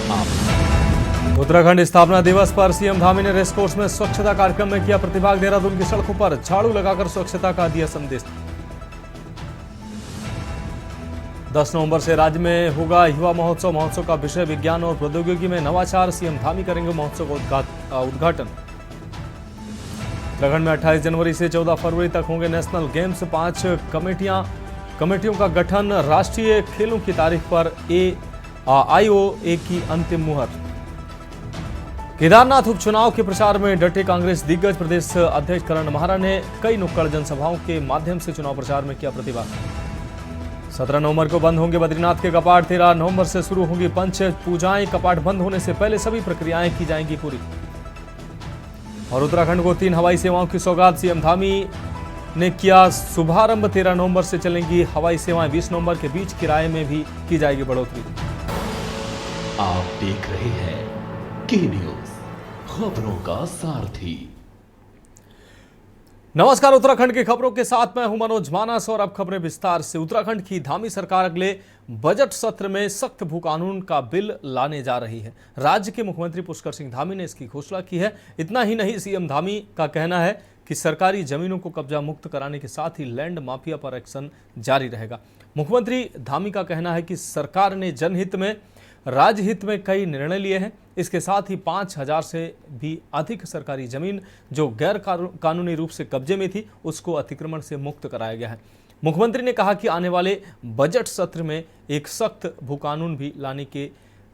आप। उत्तराखंड स्थापना दिवस पर सीएम धामी ने रेसकोर्स में स्वच्छता कार्यक्रम में किया प्रतिभाग। देहरादून की सड़कों पर झाड़ू लगाकर स्वच्छता का दिया संदेश। 10 नवंबर से राज्य में होगा युवा महोत्सव। महोत्सव का विषय विज्ञान और प्रौद्योगिकी में नवाचार। सीएम धामी करेंगे महोत्सव का उद्घाटन। उत्तराखंड में 28 जनवरी से 14 फरवरी तक होंगे नेशनल गेम्स। 5 कमेटियों का गठन। राष्ट्रीय खेलों की तारीख पर IOA की अंतिम मुहर। केदारनाथ उपचुनाव के प्रचार में डटे कांग्रेस दिग्गज। प्रदेश अध्यक्ष करण महारा ने कई नुक्कड़ जनसभाओं के माध्यम से चुनाव प्रचार में किया प्रतिभाग। 17 नवंबर को बंद होंगे बद्रीनाथ के कपाट। 13 नवंबर से शुरू होंगी पंच पूजाएं। कपाट बंद होने से पहले सभी प्रक्रियाएं की जाएंगी पूरी। और उत्तराखंड को 3 हवाई सेवाओं की सौगात। सीएम धामी ने किया शुभारंभ। 13 नवंबर से चलेंगी हवाई सेवाएं। 20 नवंबर के बीच किराए में भी की जाएगी बढ़ोतरी। आप देख रहे हैं के न्यूज, खबरों का सारथी। नमस्कार, उत्तराखंड की खबरों के साथ मैं हूं मनोज मानस और अब खबरें विस्तार से। उत्तराखंड की धामी सरकार अगले बजट सत्र में सख्त भू कानून का बिल लाने जा रही है। राज्य के मुख्यमंत्री पुष्कर सिंह धामी ने इसकी घोषणा की है। इतना ही नहीं, सीएम धामी का कहना है कि सरकारी जमीनों को कब्जा मुक्त कराने के साथ ही लैंड माफिया पर एक्शन जारी रहेगा। मुख्यमंत्री धामी का कहना है कि सरकार ने जनहित में राज्यहित में कई निर्णय लिए हैं। इसके साथ ही 5000 से भी अधिक सरकारी जमीन जो गैर कानूनी रूप से कब्जे में थी उसको अतिक्रमण से मुक्त कराया गया है। मुख्यमंत्री ने कहा कि आने वाले बजट सत्र में एक सख्त भू कानून भी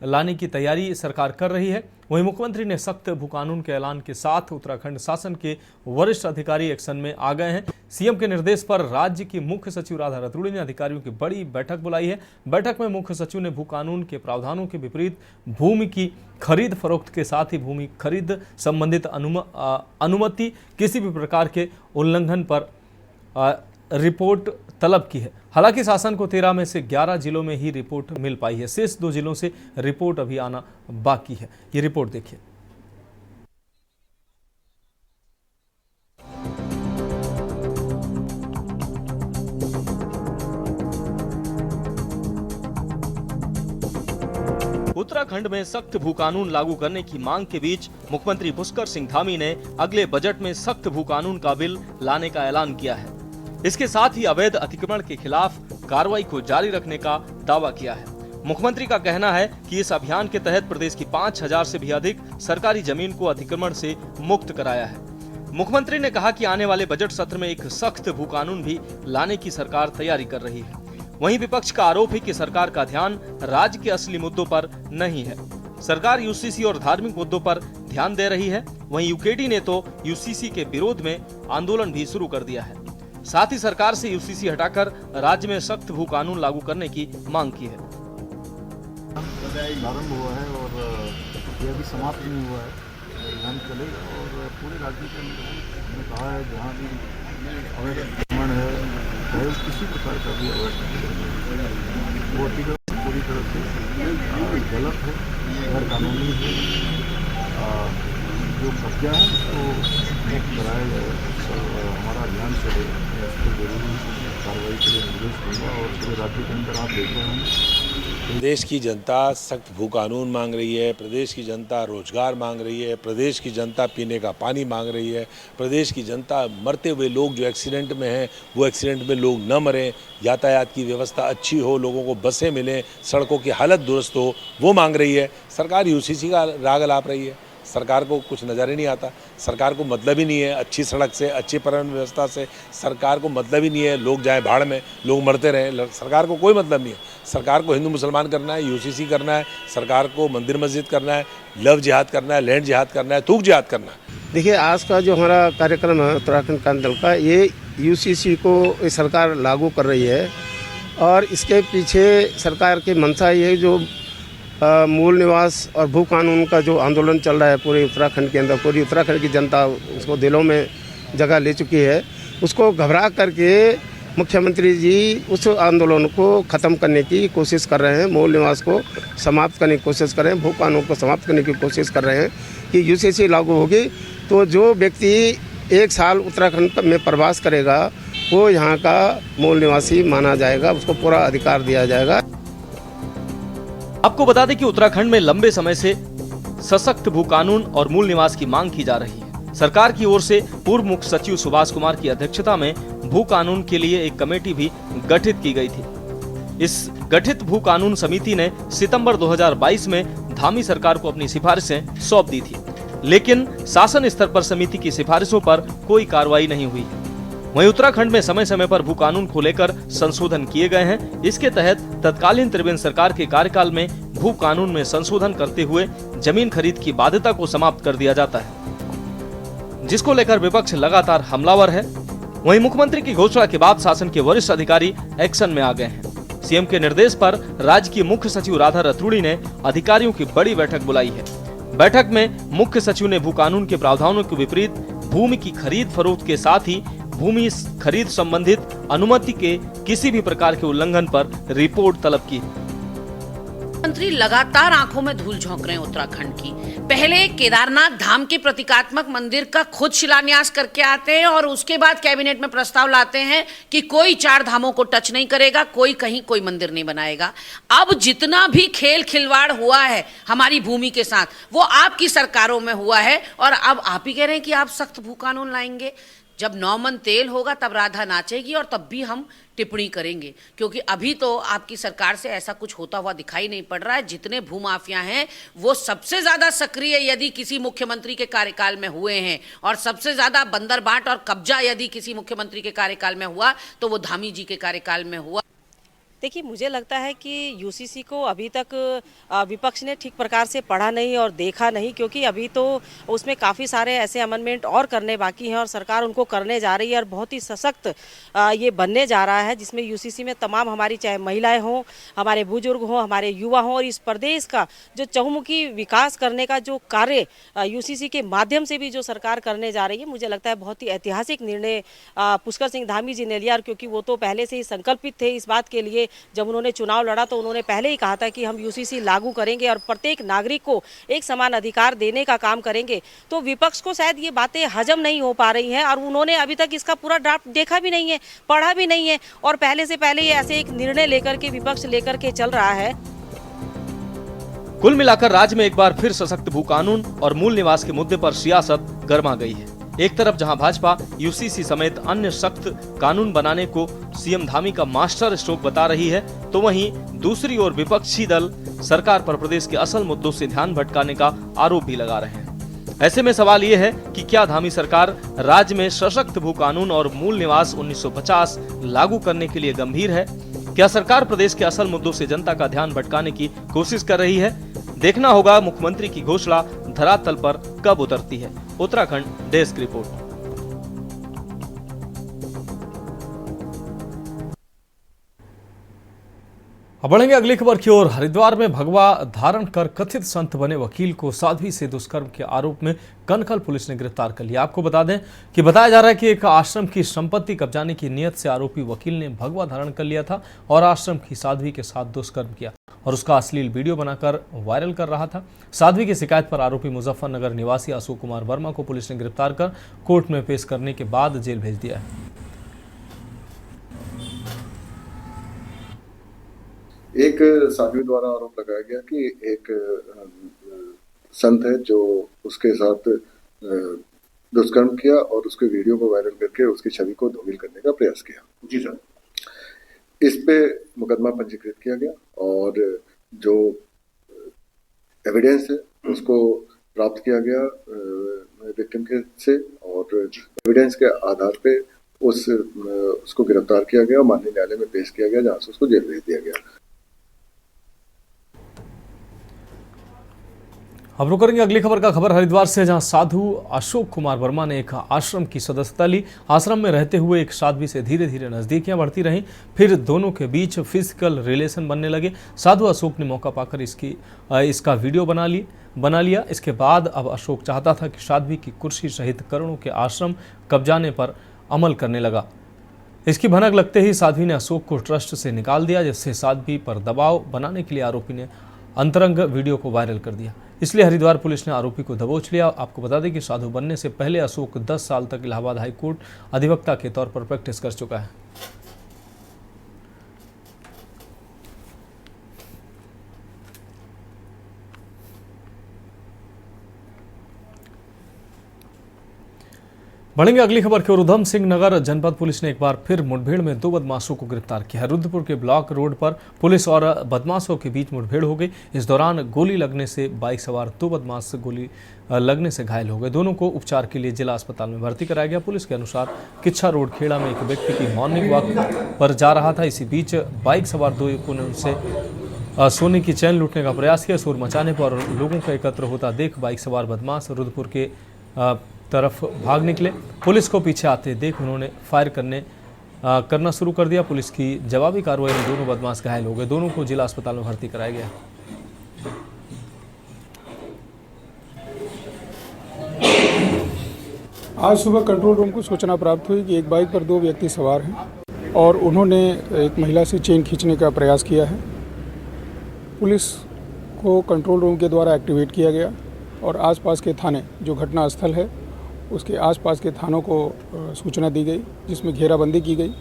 लाने की तैयारी सरकार कर रही है। वहीं मुख्यमंत्री ने सख्त भू कानून के ऐलान के साथ उत्तराखंड शासन के वरिष्ठ अधिकारी एक्शन में आ गए हैं। सीएम के निर्देश पर राज्य की मुख्य सचिव राधा रतूड़ी ने अधिकारियों की बड़ी बैठक बुलाई है। बैठक में मुख्य सचिव ने भू कानून के प्रावधानों के विपरीत भूमि की खरीद फरोख्त के साथ ही भूमि खरीद संबंधित अनुमति किसी भी प्रकार के उल्लंघन पर रिपोर्ट तलब की है। हालांकि शासन को 13 में से 11 जिलों में ही रिपोर्ट मिल पाई है। शेष 2 जिलों से रिपोर्ट अभी आना बाकी है। ये रिपोर्ट देखिए। उत्तराखंड में सख्त भू कानून लागू करने की मांग के बीच मुख्यमंत्री पुष्कर सिंह धामी ने अगले बजट में सख्त भू कानून का बिल लाने का ऐलान किया है। इसके साथ ही अवैध अतिक्रमण के खिलाफ कार्रवाई को जारी रखने का दावा किया है। मुख्यमंत्री का कहना है कि इस अभियान के तहत प्रदेश की 5000 से भी अधिक सरकारी जमीन को अतिक्रमण से मुक्त कराया है। मुख्यमंत्री ने कहा कि आने वाले बजट सत्र में एक सख्त भू कानून भी लाने की सरकार तैयारी कर रही है। वहीं विपक्ष का आरोप है कि सरकार का ध्यान राज्य के असली मुद्दों पर नहीं है। सरकार यूसीसी और धार्मिक मुद्दों पर ध्यान दे रही है। वहीं यूकेडी ने तो यूसीसी के विरोध में आंदोलन भी शुरू कर दिया है। साथ ही सरकार से यूसीसी हटाकर राज्य में सख्त भू कानून लागू करने की मांग की है। प्रारंभ हुआ है और यह भी समाप्त नहीं हुआ है, अभियान चलेगा और पूरे राज्य के अंदर हमने कहा है जहाँ भी अवैध अतिक्रमण है, चाहे किसी प्रकार का भी अवैध वो अतिक्रमण पूरी तरह से गलत है, गैर कानूनी है। जो कब्जा है उसको मुक्त कराया जाए। हमारा अभियान चलेगा, इसको जरूरी कार्रवाई के लिए निर्देश दूंगा और पूरे राज्य के अंदर आप देख रहे हैं प्रदेश की जनता सख्त भू कानून मांग रही है। प्रदेश की जनता रोजगार मांग रही है। प्रदेश की जनता पीने का पानी मांग रही है। प्रदेश की जनता मरते हुए लोग जो एक्सीडेंट में हैं वो एक्सीडेंट में लोग न मरें, यातायात की व्यवस्था अच्छी हो, लोगों को बसें मिलें, सड़कों की हालत दुरुस्त हो, वो मांग रही है। सरकार यूसीसी का राग अलाप रही है। सरकार को कुछ नज़र ही नहीं आता। सरकार को मतलब ही नहीं है अच्छी सड़क से, अच्छी परिवहन व्यवस्था से। सरकार को मतलब ही नहीं है लोग जाए भाड़ में, लोग मरते रहें। सरकार को कोई मतलब नहीं है। सरकार को हिंदू मुसलमान करना है, यूसीसी करना है, सरकार को मंदिर मस्जिद करना है, लव जिहाद करना है, लैंड जिहाद करना है, थूक जिहाद करना है। देखिए, आज का जो हमारा कार्यक्रम है उत्तराखंड क्रांति दल का, ये यूसीसी को सरकार लागू कर रही है और इसके पीछे सरकार की मंशा ये है जो मूल निवास और भू कानून का जो आंदोलन चल रहा है पूरे उत्तराखंड के अंदर, पूरी उत्तराखंड की जनता उसको दिलों में जगह ले चुकी है। उसको घबरा करके मुख्यमंत्री जी उस आंदोलन को ख़त्म करने की कोशिश कर रहे हैं, मूल निवास को समाप्त करने की कोशिश कर रहे हैं, भू कानून को समाप्त करने की कोशिश कर रहे हैं कि यूसीसी लागू होगी तो जो व्यक्ति 1 साल उत्तराखंड में प्रवास करेगा वो यहाँ का मूल निवासी माना जाएगा, उसको पूरा अधिकार दिया जाएगा। आपको बता दें कि उत्तराखंड में लंबे समय से सशक्त भू कानून और मूल निवास की मांग की जा रही है। सरकार की ओर से पूर्व मुख्य सचिव सुभाष कुमार की अध्यक्षता में भू कानून के लिए एक कमेटी भी गठित की गई थी। इस गठित भू कानून समिति ने सितंबर 2022 में धामी सरकार को अपनी सिफारिशें सौंप दी थी, लेकिन शासन स्तर पर समिति की सिफारिशों पर कोई कार्रवाई नहीं हुई। वहीं उत्तराखंड में समय समय पर भू कानून को लेकर संशोधन किए गए हैं। इसके तहत तत्कालीन त्रिवेंद्र सरकार के कार्यकाल में भू कानून में संशोधन करते हुए जमीन खरीद की बाध्यता को समाप्त कर दिया जाता है, जिसको लेकर विपक्ष लगातार हमलावर है। वहीं मुख्यमंत्री की घोषणा के बाद शासन के वरिष्ठ अधिकारी एक्शन में आ गए हैं। सीएम के निर्देश पर राज्य की मुख्य सचिव राधा रतूड़ी ने अधिकारियों की बड़ी बैठक बुलाई है। बैठक में मुख्य सचिव ने भू कानून के प्रावधानों के विपरीत भूमि की खरीद फरोख्त के साथ ही भूमि खरीद संबंधित अनुमति के किसी भी प्रकार के उल्लंघन पर रिपोर्ट तलब की। मंत्री लगातार आंखों में धूल झोंक रहे हैं उत्तराखंड की। पहले केदारनाथ धाम के प्रतीकात्मक मंदिर का खुद शिलान्यास करके आते हैं और उसके बाद कैबिनेट में प्रस्ताव लाते हैं कि कोई 4 धामों को टच नहीं करेगा, कोई कहीं कोई मंदिर नहीं बनाएगा। अब जितना भी खेल खिलवाड़ हुआ है हमारी भूमि के साथ, वो आपकी सरकारों में हुआ है और अब आप ही कह रहे हैं कि आप सख्त भू कानून लाएंगे। जब 9 मन तेल होगा तब राधा नाचेगी और तब भी हम टिप्पणी करेंगे, क्योंकि अभी तो आपकी सरकार से ऐसा कुछ होता हुआ दिखाई नहीं पड़ रहा है। जितने भूमाफिया हैं वो सबसे ज्यादा सक्रिय यदि किसी मुख्यमंत्री के कार्यकाल में हुए हैं और सबसे ज्यादा बंदरबाट और कब्जा यदि किसी मुख्यमंत्री के कार्यकाल में हुआ तो वो धामी जी के कार्यकाल में हुआ। देखिए, मुझे लगता है कि यूसीसी को अभी तक विपक्ष ने ठीक प्रकार से पढ़ा नहीं और देखा नहीं, क्योंकि अभी तो उसमें काफ़ी सारे ऐसे अमेंडमेंट और करने बाकी हैं और सरकार उनको करने जा रही है और बहुत ही सशक्त ये बनने जा रहा है, जिसमें यूसीसी में तमाम हमारी चाहे महिलाएं हों, हमारे बुजुर्ग हों, हमारे युवा हों और इस प्रदेश का जो चहुमुखी विकास करने का जो कार्य यूसीसी के माध्यम से भी जो सरकार करने जा रही है, मुझे लगता है बहुत ही ऐतिहासिक निर्णय पुष्कर सिंह धामी जी ने लिया। क्योंकि वो तो पहले से ही संकल्पित थे इस बात के लिए। जब उन्होंने चुनाव लड़ा तो उन्होंने पहले ही कहा था कि हम यूसीसी लागू करेंगे और प्रत्येक नागरिक को एक समान अधिकार देने का काम करेंगे। तो विपक्ष को शायद ये बातें हजम नहीं हो पा रही हैं और उन्होंने अभी तक इसका पूरा ड्राफ्ट देखा भी नहीं है, पढ़ा भी नहीं है और पहले से पहले ये ऐसे एक निर्णय लेकर के विपक्ष लेकर के चल रहा है। कुल मिलाकर राज्य में एक बार फिर सशक्त भू कानून और मूल निवास के मुद्दे पर सियासत गर्मा गई है। एक तरफ जहां भाजपा यूसीसी समेत अन्य सख्त कानून बनाने को सीएम धामी का मास्टर स्ट्रोक बता रही है, तो वहीं दूसरी ओर विपक्षी दल सरकार पर प्रदेश के असल मुद्दों से ध्यान भटकाने का आरोप भी लगा रहे हैं। ऐसे में सवाल ये है कि क्या धामी सरकार राज्य में सशक्त भू कानून और मूल निवास 1950 लागू करने के लिए गंभीर है? क्या सरकार प्रदेश के असल मुद्दों से जनता का ध्यान भटकाने की कोशिश कर रही है? देखना होगा मुख्यमंत्री की घोषणा धरातल पर कब उतरती है। Uttarakhand desk report. अब बढ़ेंगे अगली खबर की ओर। हरिद्वार में भगवा धारण कर कथित संत बने वकील को साध्वी से दुष्कर्म के आरोप में कनखल पुलिस ने गिरफ्तार कर लिया। आपको बता दें कि बताया जा रहा है कि एक आश्रम की संपत्ति कब्जाने की नियत से आरोपी वकील ने भगवा धारण कर लिया था और आश्रम की साध्वी के साथ दुष्कर्म किया और उसका अश्लील वीडियो बनाकर वायरल कर रहा था। साध्वी की शिकायत पर आरोपी मुजफ्फरनगर निवासी अशोक कुमार वर्मा को पुलिस ने गिरफ्तार कर कोर्ट में पेश करने के बाद जेल भेज दिया है। एक साध्वी द्वारा आरोप लगाया गया कि एक संत है जो उसके साथ दुष्कर्म किया और उसके वीडियो को वायरल करके उसकी छवि को धूमिल करने का प्रयास किया। जी सर। इस पे मुकदमा पंजीकृत किया गया और जो एविडेंस है उसको प्राप्त किया गया विक्टिम के से और एविडेंस के आधार पे उसको गिरफ्तार किया गया और माननीय न्यायालय में पेश किया गया, जहां से उसको जेल भेज दिया गया। अब रुक करेंगे अगली खबर का। खबर हरिद्वार से, जहां साधु अशोक कुमार वर्मा ने एक आश्रम की सदस्यता ली। आश्रम में रहते हुए एक साध्वी से धीरे धीरे नजदीकियां बढ़ती रहीं, फिर दोनों के बीच फिजिकल रिलेशन बनने लगे। साधु अशोक ने मौका पाकर इसका वीडियो बना लिया। इसके बाद अब अशोक चाहता था कि साध्वी की कुर्सी सहित करोड़ों के आश्रम कब्जाने पर अमल करने लगा। इसकी भनक लगते ही साध्वी ने अशोक को ट्रस्ट से निकाल दिया, जिससे साध्वी पर दबाव बनाने के लिए आरोपी ने अंतरंग वीडियो को वायरल कर दिया। इसलिए हरिद्वार पुलिस ने आरोपी को दबोच लिया। आपको बता दें कि साधु बनने से पहले अशोक 10 साल तक इलाहाबाद हाई कोर्ट अधिवक्ता के तौर पर प्रैक्टिस कर चुका है। बढ़ेंगे अगली खबर की ओर। उधम सिंह नगर जनपद पुलिस ने एक बार फिर मुठभेड़ में 2 बदमाशों को गिरफ्तार किया। रुद्रपुर के ब्लॉक रोड पर पुलिस और बदमाशों के बीच मुठभेड़ हो गई। इस दौरान गोली लगने से बाइक सवार 2 बदमाश गोली लगने से घायल हो गए। दोनों को उपचार के लिए जिला अस्पताल में भर्ती कराया गया। पुलिस के अनुसार किच्छा रोड खेड़ा में एक व्यक्ति की मॉर्निंग वॉक पर जा रहा था। इसी बीच बाइक सवार 2 युवकों ने उनसे सोने की चैन लूटने का प्रयास किया। शोर मचाने पर लोगों का एकत्र होता देख बाइक सवार बदमाश रुद्रपुर के तरफ भाग निकले। पुलिस को पीछे आते देख उन्होंने फायर करना शुरू कर दिया। पुलिस की जवाबी कार्रवाई में दोनों बदमाश घायल हो गए। दोनों को जिला अस्पताल में भर्ती कराया गया। आज सुबह कंट्रोल रूम को सूचना प्राप्त हुई कि एक बाइक पर 2 व्यक्ति सवार हैं और उन्होंने एक महिला से चेन खींचने का प्रयास किया है। पुलिस को कंट्रोल रूम के द्वारा एक्टिवेट किया गया और आसपास के थाने, जो घटना स्थल है उसके आसपास के थानों को सूचना दी गई, जिसमें घेराबंदी की गई।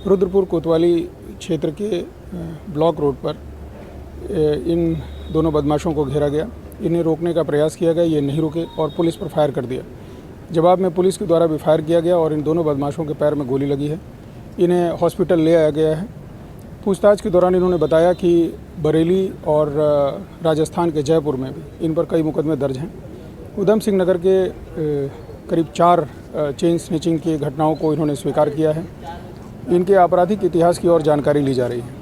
रुद्रपुर कोतवाली क्षेत्र के ब्लॉक रोड पर इन दोनों बदमाशों को घेरा गया। इन्हें रोकने का प्रयास किया गया, ये नहीं रुके और पुलिस पर फायर कर दिया। जवाब में पुलिस के द्वारा भी फायर किया गया और इन दोनों बदमाशों के पैर में गोली लगी है। इन्हें हॉस्पिटल ले आया गया है। पूछताछ के दौरान इन्होंने बताया कि बरेली और राजस्थान के जयपुर में भी इन पर कई मुकदमे दर्ज हैं। उधम सिंह नगर के करीब 4 चेन स्नैचिंग की घटनाओं को इन्होंने स्वीकार किया है। इनके आपराधिक इतिहास की और जानकारी ली जा रही है।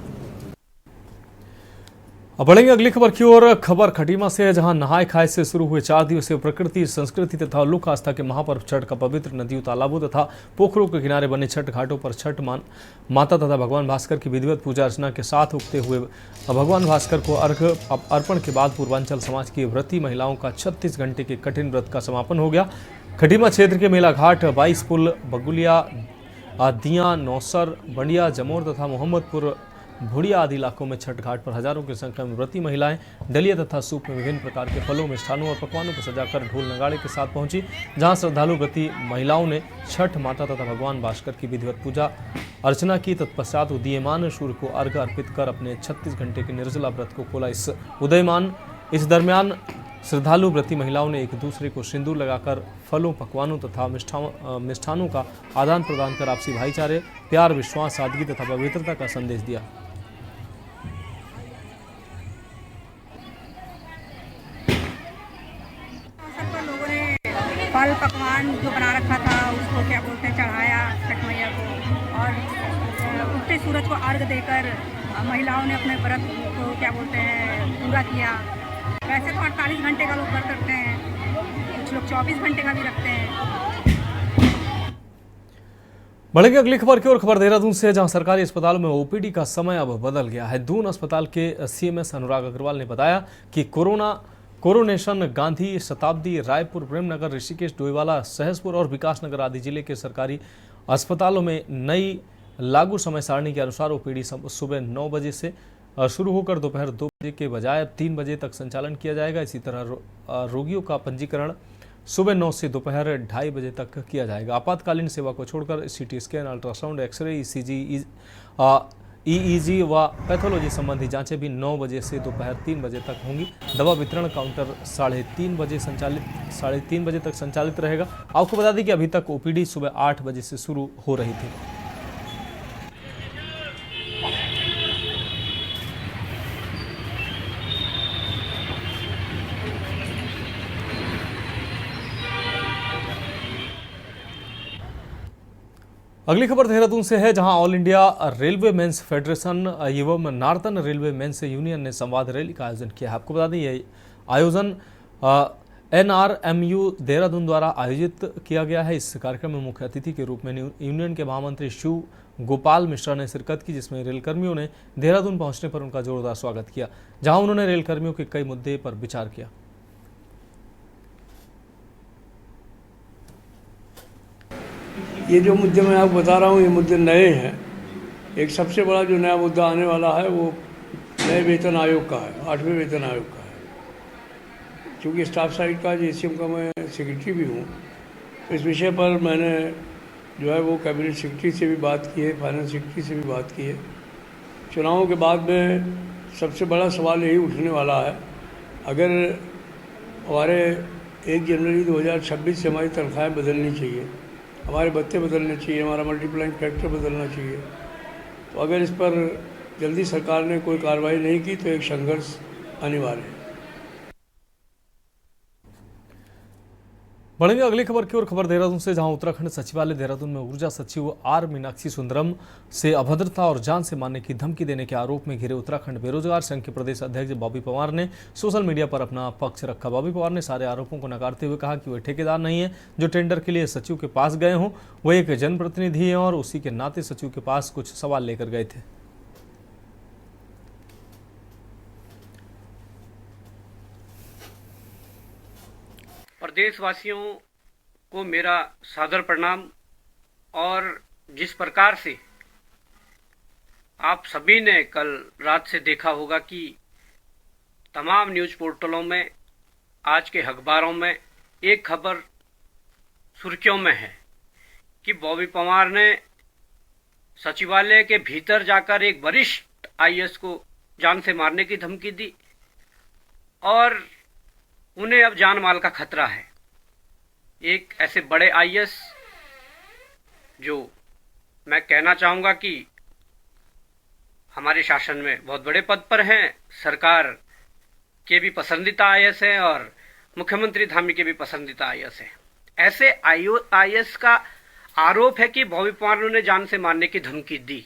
अब बढ़ेंगे अगली खबर की ओर। खबर खटीमा से है, जहां नहाय खाए से शुरू हुए 4 दिवसीय प्रकृति, संस्कृति तथा लोक आस्था के महापर्व छठ का पवित्र नदियों, तालाबों तथा पोखरों के किनारे बने छठ घाटों पर छठ माता तथा भगवान भास्कर की विधिवत पूजा अर्चना के साथ उगते हुए भगवान भास्कर को अर्घ्य अर्पण के बाद पूर्वांचल समाज की व्रती महिलाओं का 36 घंटे के कठिन व्रत का समापन हो गया। खटीमा क्षेत्र के मेला घाट, 22 पुल, बगुलिया, दिया, नौसर, बंडिया, जमोर तथा मोहम्मदपुर, भुड़िया आदि इलाकों में छठ घाट पर हजारों की संख्या में व्रती महिलाएं डलिया तथा सूप में विभिन्न प्रकार के फलों, मिष्ठानों और पकवानों को सजाकर ढोल नगाड़े के साथ पहुंची, जहां श्रद्धालु व्रती महिलाओं ने छठ माता तथा भगवान भास्कर की विधिवत पूजा अर्चना की। तत्पश्चात उदीयमान सूर्य को अर्घ्य अर्पित कर अपने 36 घंटे के निर्जला व्रत को खोला। इस दरमियान श्रद्धालु व्रती महिलाओं ने एक दूसरे को सिंदूर लगाकर फलों, पकवानों तथा मिष्ठानों का आदान प्रदान कर आपसी भाईचारे, प्यार, विश्वास, सादगी तथा पवित्रता का संदेश दिया। लोगों ने फल पकवान जो बना रखा था उसको क्या बोलते हैं चढ़ाया छठ मैया को, और उगते सूरज को अर्घ देकर महिलाओं ने अपने व्रत को क्या बोलते हैं पूरा किया। वैसे तो 48 घंटे का लोग व्रत रखते हैं, कुछ लोग 24 घंटे का भी रखते हैं। बढ़ेंगे अगली खबर की ओर। खबर देहरादून से, जहां सरकारी अस्पतालों में ओपीडी का समय अब बदल गया है। दून अस्पताल के सीएमएस अनुराग अग्रवाल ने बताया कि कोरोनेशन गांधी, शताब्दी, रायपुर, प्रेमनगर, ऋषिकेश, डोईवाला, सहसपुर और विकासनगर आदि जिले के सरकारी अस्पतालों में नई लागू समय सारणी के अनुसार ओपीडी सुबह 9 बजे से शुरू होकर दोपहर 2 बजे के बजाय 3 बजे तक संचालन किया जाएगा। इसी तरह रोगियों का पंजीकरण सुबह 9 से दोपहर 2:30 बजे तक किया जाएगा। आपातकालीन सेवा को छोड़कर CT scan, ultrasound, x-ray, EEG व पैथोलॉजी संबंधी जांचें भी 9 बजे से दोपहर 3 बजे तक होंगी। दवा वितरण काउंटर 3:30 बजे तक संचालित रहेगा। आपको बता दें कि अभी तक ओपीडी सुबह 8 बजे से शुरू हो रही थी। अगली खबर देहरादून से है, जहां all India railway men's federation एवं नार्थन रेलवे मेंस यूनियन ने संवाद रैली का आयोजन किया है। आपको बता दें ये आयोजन NRMU देहरादून द्वारा आयोजित किया गया है। इस कार्यक्रम में मुख्य अतिथि के रूप में यूनियन के महामंत्री शिव गोपाल मिश्रा ने शिरकत की, जिसमें रेलकर्मियों ने देहरादून पहुंचने पर उनका जोरदार स्वागत किया, जहां उन्होंने रेलकर्मियों के कई मुद्दे पर विचार किया। ये जो मुद्दे मैं आपको बता रहा हूँ, ये मुद्दे नए हैं। एक सबसे बड़ा जो नया मुद्दा आने वाला है वो नए वेतन आयोग का है, 8वें वेतन आयोग का है। क्योंकि स्टाफ साइड का JCM का मैं सेक्रेटरी भी हूँ, इस विषय पर मैंने जो है वो कैबिनेट सेक्रेटरी से भी बात की है, फाइनेंस सेक्रेटरी से भी बात की है। चुनावों के बाद में सबसे बड़ा सवाल यही उठने वाला है, अगर हमारे 1 जनवरी 2026 से हमारी तनख्वाहें बदलनी चाहिए हमारे बत्ते बदलने चाहिए, हमारा मल्टीप्लाइंग फैक्टर बदलना चाहिए। तो अगर इस पर जल्दी सरकार ने कोई कार्रवाई नहीं की तो एक संघर्ष अनिवार्य है। बढ़ेंगे अगली खबर की ओर। खबर देहरादून से, जहां उत्तराखंड सचिवालय देहरादून में ऊर्जा सचिव आर मीनाक्षी सुंदरम से अभद्रता और जान से मारने की धमकी देने के आरोप में घिरे उत्तराखंड बेरोजगार संघ के प्रदेश अध्यक्ष बॉबी पवार ने सोशल मीडिया पर अपना पक्ष रखा। बॉबी पवार ने सारे आरोपों को नकारते हुए कहा कि वे ठेकेदार नहीं है जो टेंडर के लिए सचिव के पास गए हों। वे एक जनप्रतिनिधि हैं और उसी के नाते सचिव के पास कुछ सवाल लेकर गए थे। प्रदेशवासियों को मेरा सादर प्रणाम। और जिस प्रकार से आप सभी ने कल रात से देखा होगा कि तमाम न्यूज़ पोर्टलों में, आज के अखबारों में एक खबर सुर्खियों में है कि बॉबी पवार ने सचिवालय के भीतर जाकर एक वरिष्ठ आईएएस को जान से मारने की धमकी दी और उन्हें अब जान माल का खतरा है। एक ऐसे बड़े आईएएस जो मैं कहना चाहूँगा कि हमारे शासन में बहुत बड़े पद पर हैं, सरकार के भी पसंदीदा आईएएस हैं और मुख्यमंत्री धामी के भी पसंदीदा आईएएस हैं। ऐसे आईएएस का आरोप है कि बॉबी पवार ने उन्हें जान से मारने की धमकी दी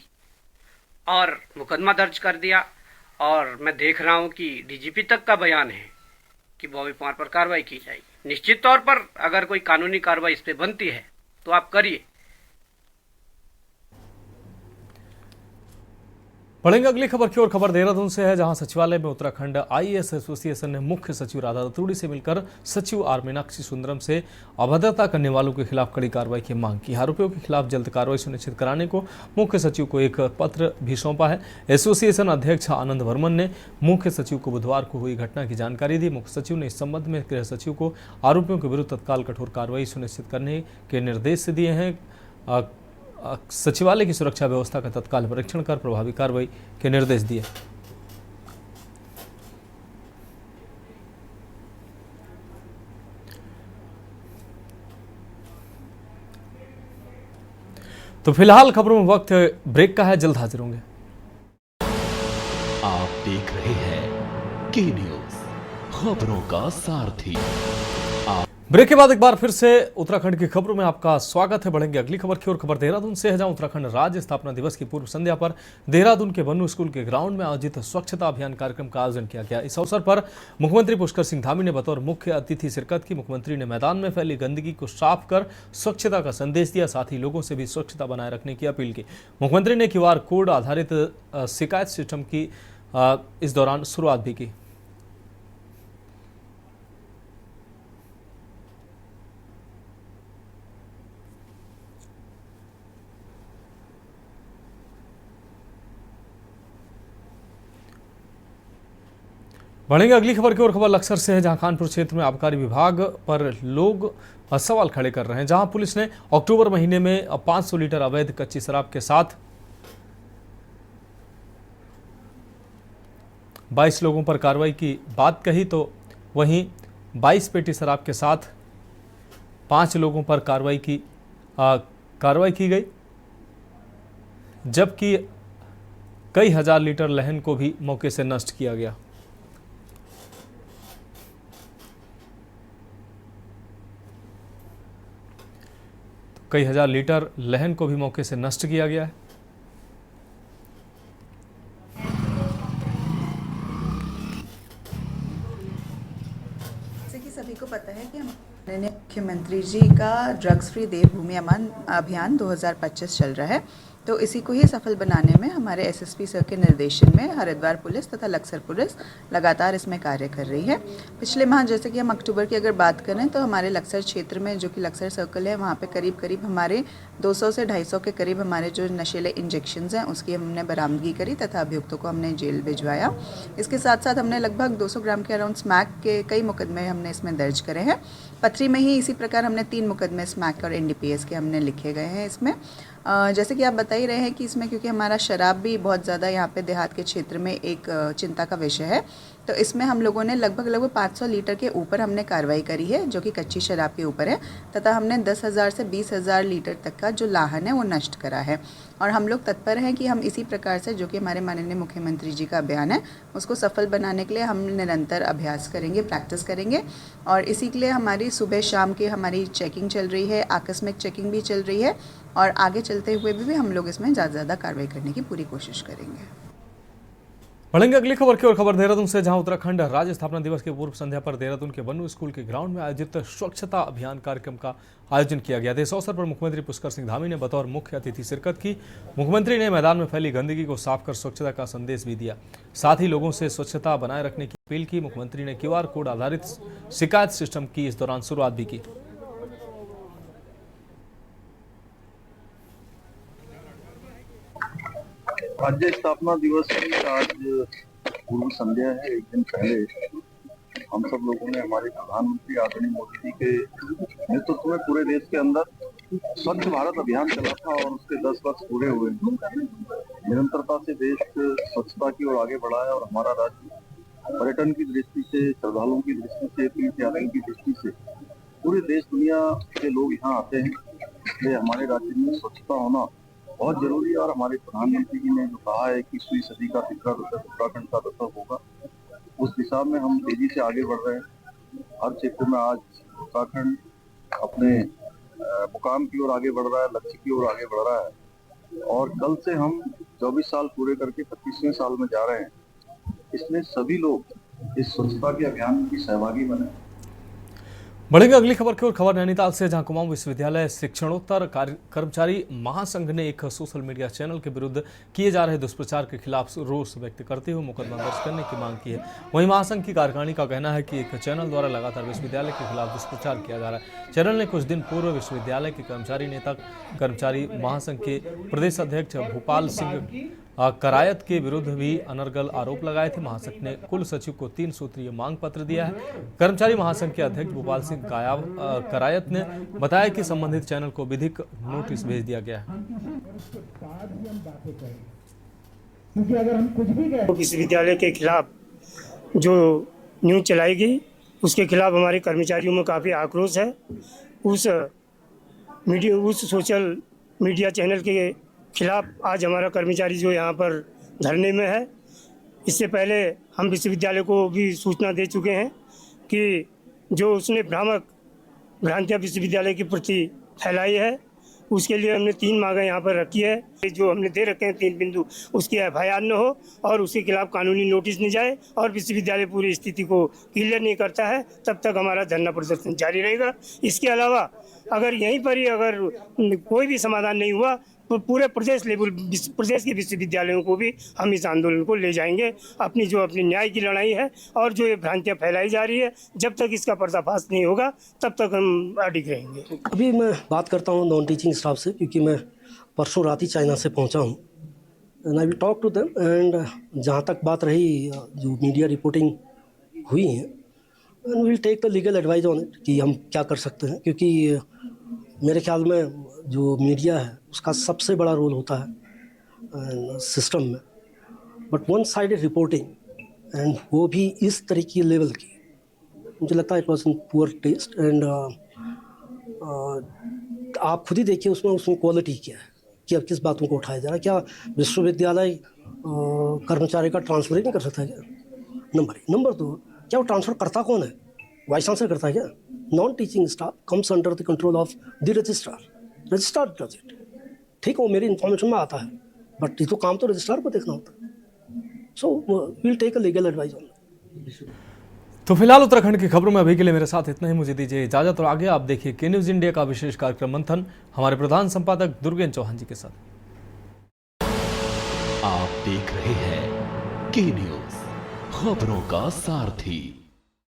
और मुकदमा दर्ज कर दिया। और मैं देख रहा हूँ कि डीजीपी तक का बयान है कि बॉबी पवार पर कार्रवाई की जाएगी। निश्चित तौर पर अगर कोई कानूनी कार्रवाई इस पे बनती है तो आप करिए। बढ़ेंगे अगली खबर की ओर। खबर देहरादून से है, जहां सचिवालय में उत्तराखंड आईएएस एसोसिएशन ने मुख्य सचिव राधा रतूड़ी से मिलकर सचिव आर मीनाक्षी सुंदरम से अभद्रता करने वालों के खिलाफ कड़ी कार्रवाई की मांग की। आरोपियों के खिलाफ जल्द कार्रवाई सुनिश्चित कराने को मुख्य सचिव को एक पत्र भी सौंपा है। एसोसिएशन अध्यक्ष आनंद वर्मन ने मुख्य सचिव को बुधवार को हुई घटना की जानकारी दी। मुख्य सचिव ने इस संबंध में गृह सचिव को आरोपियों के विरुद्ध तत्काल कठोर कार्रवाई सुनिश्चित करने के निर्देश दिए हैं। सचिवालय की सुरक्षा व्यवस्था का तत्काल परीक्षण कर प्रभावी कार्रवाई के निर्देश दिए। तो फिलहाल खबरों में वक्त ब्रेक का है, जल्द हाजिर होंगे। आप देख रहे हैं के न्यूज, खबरों का सारथी। ब्रेक के बाद एक बार फिर से उत्तराखंड की खबरों में आपका स्वागत है। बढ़ेंगे अगली खबर की ओर। खबर देहरादून से है, जहां उत्तराखंड राज्य स्थापना दिवस की पूर्व संध्या पर देहरादून के बन्नू स्कूल के ग्राउंड में आयोजित स्वच्छता अभियान कार्यक्रम का आयोजन किया गया। इस अवसर पर मुख्यमंत्री पुष्कर सिंह धामी ने बतौर मुख्य अतिथि शिरकत की। मुख्यमंत्री ने मैदान में फैली गंदगी को साफ कर स्वच्छता का संदेश दिया, साथ ही लोगों से भी स्वच्छता बनाए रखने की अपील की। मुख्यमंत्री ने QR कोड आधारित शिकायत सिस्टम की इस दौरान शुरुआत भी की। बढ़ेंगे अगली खबर की ओर। खबर लक्सर से है, जहां कानपुर क्षेत्र में आबकारी विभाग पर लोग सवाल खड़े कर रहे हैं। जहां पुलिस ने अक्टूबर महीने में 500 लीटर अवैध कच्ची शराब के साथ 22 लोगों पर कार्रवाई की बात कही, तो वहीं 22 पेटी शराब के साथ 5 लोगों पर कार्रवाई की गई, जबकि कई हजार लीटर लहन को भी मौके से नष्ट किया गया। कई हजार लीटर लहन को भी मौके से नष्ट किया गया है। जैसे कि सभी को पता है कि हमारे मुख्यमंत्री जी का ड्रग्स फ्री देवभूमि अभियान 2025 चल रहा है, तो इसी को ही सफल बनाने में हमारे एसएसपी सर के निर्देशन में हरिद्वार पुलिस तथा लक्सर पुलिस लगातार इसमें कार्य कर रही है। पिछले माह जैसे कि हम अक्टूबर की अगर बात करें तो हमारे लक्सर क्षेत्र में, जो कि लक्सर सर्कल है, वहाँ पे करीब हमारे 200 से 250 के करीब हमारे जो नशीले इंजेक्शंस हैं उसकी हमने बरामदगी करी तथा अभियुक्तों को हमने जेल भिजवाया। इसके साथ साथ हमने लगभग 200 ग्राम के अराउंड स्मैक के कई मुकदमे हमने इसमें दर्ज करे हैं। पथरी में ही इसी प्रकार हमने 3 मुकदमे स्मैक और NDPS के हमने लिखे गए हैं इसमें। जैसे कि आप बता ही रहे हैं कि इसमें क्योंकि हमारा शराब भी बहुत ज़्यादा यहाँ पे देहात के क्षेत्र में एक चिंता का विषय है, तो इसमें हम लोगों ने लगभग 500 लीटर के ऊपर हमने कार्रवाई करी है, जो कि कच्ची शराब के ऊपर है, तथा हमने 10,000 से 20,000 लीटर तक का जो लाहन है वो नष्ट करा है। और हम लोग तत्पर हैं कि हम इसी प्रकार से, जो कि हमारे माननीय मुख्यमंत्री जी का अभियान है, उसको सफल बनाने के लिए हम निरंतर अभ्यास करेंगे, प्रैक्टिस करेंगे। और इसी के लिए हमारी सुबह शाम की हमारी चेकिंग चल रही है, आकस्मिक चेकिंग भी चल रही है, और आगे चलते हुए भी हम लोग इसमें ज़्यादा से ज़्यादा कार्रवाई करने की पूरी कोशिश करेंगे। बढ़ेंगे अगली खबर की ओर। खबर देहरादून से, जहां उत्तराखंड राज्य स्थापना दिवस की पूर्व संध्या पर देहरादून के बन्नू स्कूल के ग्राउंड में आयोजित स्वच्छता अभियान कार्यक्रम का आयोजन किया गया था। इस अवसर पर मुख्यमंत्री पुष्कर सिंह धामी ने बतौर मुख्य अतिथि शिरकत की। मुख्यमंत्री ने मैदान में फैली गंदगी को साफ कर स्वच्छता का संदेश भी दिया। साथ ही लोगों से स्वच्छता बनाए रखने की अपील की। मुख्यमंत्री ने QR कोड आधारित शिकायत सिस्टम की इस दौरान शुरुआत भी की। राज्य स्थापना दिवस की आज पूर्व संध्या है। एक दिन पहले हम सब लोगों ने हमारे प्रधानमंत्री आदरणीय मोदी जी के नेतृत्व में पूरे देश के अंदर स्वच्छ भारत अभियान चला था और उसके 10 वर्ष पूरे हुए। निरंतरता से देश स्वच्छता की ओर आगे बढ़ा है और हमारा राज्य पर्यटन की दृष्टि से, श्रद्धालुओं की दृष्टि से, तीर्थ यात्रियों की दृष्टि से पूरे देश दुनिया के लोग यहाँ आते हैं। इसलिए हमारे राज्य में स्वच्छता होना बहुत जरूरी है। और हमारे प्रधानमंत्री जी ने जो कहा है कि 20वीं सदी का तीसरा दशक उत्तराखंड का दशक होगा, उस दिशा में हम तेजी से आगे बढ़ रहे हैं। हर क्षेत्र में आज उत्तराखंड अपने मुकाम की ओर आगे बढ़ रहा है, लक्ष्य की ओर आगे बढ़ रहा है। और कल से हम 24 साल पूरे करके 25वें साल में जा रहे हैं। इसमें सभी लोग इस स्वच्छता के अभियान की सहभागी बने। बढ़ेंगे अगली खबर की ओर। खबर नैनीताल से, जहां कुमाऊं विश्वविद्यालय शिक्षणोत्तर कर्मचारी महासंघ ने एक सोशल मीडिया चैनल के विरुद्ध किए जा रहे दुष्प्रचार के खिलाफ रोष व्यक्त करते हुए मुकदमा दर्ज करने की मांग की है। वहीं महासंघ की कार्यकारिणी का कहना है कि एक चैनल द्वारा लगातार विश्वविद्यालय के खिलाफ दुष्प्रचार किया जा रहा है। चैनल ने कुछ दिन पूर्व विश्वविद्यालय के कर्मचारी नेता कर्मचारी महासंघ के प्रदेश अध्यक्ष भूपाल सिंह करायत के विरुद्ध भी अनर्गल आरोप लगाए थे। महासंघ ने कुल सचिव को 3 सूत्रीय मांग पत्र दिया है। कर्मचारी महासंघ के अध्यक्ष भूपाल सिंह करायत ने बताया कि संबंधित चैनल को विधिक नोटिस भेज दिया गया है। क्योंकि अगर हम कुछ भी कहें, विश्वविद्यालय के खिलाफ जो न्यूज चलाई गई उसके खिलाफ हमारे कर्मचारियों में काफ़ी आक्रोश है। उस सोशल मीडिया चैनल के खिलाफ आज हमारा कर्मचारी जो यहाँ पर धरने में है। इससे पहले हम विश्वविद्यालय को भी सूचना दे चुके हैं कि जो उसने भ्रांतियाँ विश्वविद्यालय के प्रति फैलाई है, उसके लिए हमने 3 मांगें यहाँ पर रखी है। जो हमने दे रखे हैं 3 बिंदु, उसकी FIR न हो और उसके खिलाफ कानूनी नोटिस नहीं जाए और विश्वविद्यालय पूरी स्थिति को क्लियर नहीं करता है, तब तक हमारा धरना प्रदर्शन जारी रहेगा। इसके अलावा अगर यहीं पर ही अगर कोई भी समाधान नहीं हुआ तो पूरे प्रदेश के विश्वविद्यालयों को भी हम इस आंदोलन को ले जाएंगे। अपनी न्याय की लड़ाई है और जो ये भ्रांतियाँ फैलाई जा रही है, जब तक इसका पर्दाफाश नहीं होगा तब तक हम अडिग रहेंगे। अभी मैं बात करता हूँ नॉन टीचिंग स्टाफ से, क्योंकि मैं परसों रात ही चाइना से पहुँचा हूँ। And I will talk to them. And जहाँ तक बात रही जो मीडिया रिपोर्टिंग हुई है, and will take the legal advice on it कि हम क्या कर सकते हैं। क्योंकि मेरे ख्याल में जो मीडिया है उसका सबसे बड़ा रोल होता है सिस्टम में, but one sided reporting, and वो भी इस तरीके की लेवल की, मुझे लगता है it was in poor taste. And आप खुद ही देखिए उसमें क्वालिटी क्या है, कि अब किस बातों को उठाया जा रहा है। क्या विश्वविद्यालय कर्मचारी का ट्रांसफ़र ही नहीं कर सकता क्या? नंबर 2, क्या वो ट्रांसफ़र करता कौन है? वाइस चांसलर करता है क्या? Non teaching staff comes under the control of the registrar does it. ठीक है, वो मेरी इन्फॉर्मेशन में आता है, बट ये तो काम तो रजिस्ट्रार को देखना होता है। So will take a legal advice on. तो फिलहाल उत्तराखंड की खबरों में अभी के लिए मेरे साथ इतना ही। मुझे दीजिए इजाजत और आगे आप देखिए के न्यूज़ इंडिया का विशेष कार्यक्रम मंथन हमारे प्रधान संपादक दुर्गेन चौहान जी के साथ। आप देख रहे हैं के न्यूज़, खबरों का सारथी।